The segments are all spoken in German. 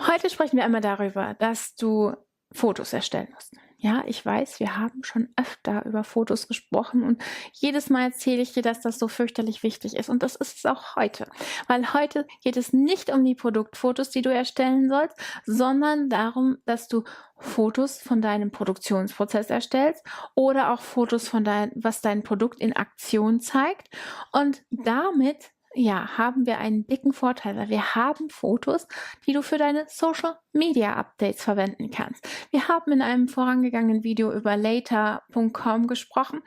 Heute sprechen wir einmal darüber, dass du Fotos erstellen musst. Ja, ich weiß, wir haben schon öfter über Fotos gesprochen und jedes Mal erzähle ich dir, dass das so fürchterlich wichtig ist. Und das ist es auch heute. Weil heute geht es nicht um die Produktfotos, die du erstellen sollst, sondern darum, dass du Fotos von deinem Produktionsprozess erstellst oder auch Fotos von was dein Produkt in Aktion zeigt. Und damit ja, haben wir einen dicken Vorteil, weil wir haben Fotos, die du für deine Social Media Updates verwenden kannst. Wir haben in einem vorangegangenen Video über later.com gesprochen,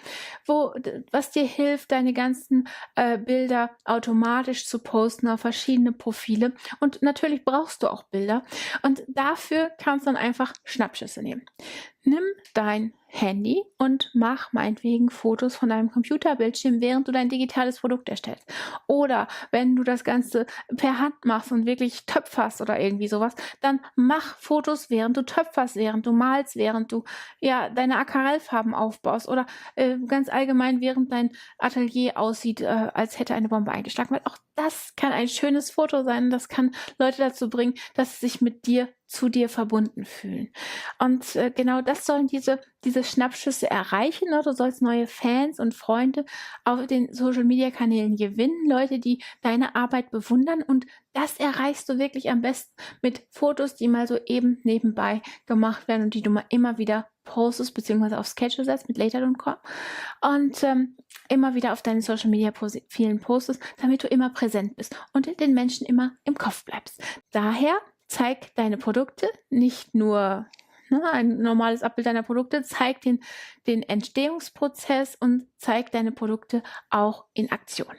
was dir hilft, deine ganzen Bilder automatisch zu posten auf verschiedene Profile. Und natürlich brauchst du auch Bilder. Und dafür kannst du dann einfach Schnappschüsse nehmen. Nimm dein Handy und mach meinetwegen Fotos von deinem Computerbildschirm, während du dein digitales Produkt erstellst. Oder wenn du das Ganze per Hand machst und wirklich töpferst oder irgendwie sowas, dann mach Fotos, während du töpferst, während du malst, während du ja deine Aquarellfarben aufbaust oder ganz allgemein, während dein Atelier aussieht, als hätte eine Bombe eingeschlagen. Weil auch das kann ein schönes Foto sein. Das kann Leute dazu bringen, dass sie sich mit dir zu dir verbunden fühlen. Und genau das sollen diese Schnappschüsse erreichen. Ne? Du sollst neue Fans und Freunde auf den Social-Media-Kanälen gewinnen, Leute, die deine Arbeit bewundern. Und das erreichst du wirklich am besten mit Fotos, die mal so eben nebenbei gemacht werden und die du mal immer wieder postest, beziehungsweise auf Schedule setzt mit later.com und immer wieder auf deinen Social-Media-Profilen postest, damit du immer präsent bist und den Menschen immer im Kopf bleibst. Daher zeig deine Produkte, nicht nur ein normales Abbild deiner Produkte, zeig den Entstehungsprozess und zeig deine Produkte auch in Aktion.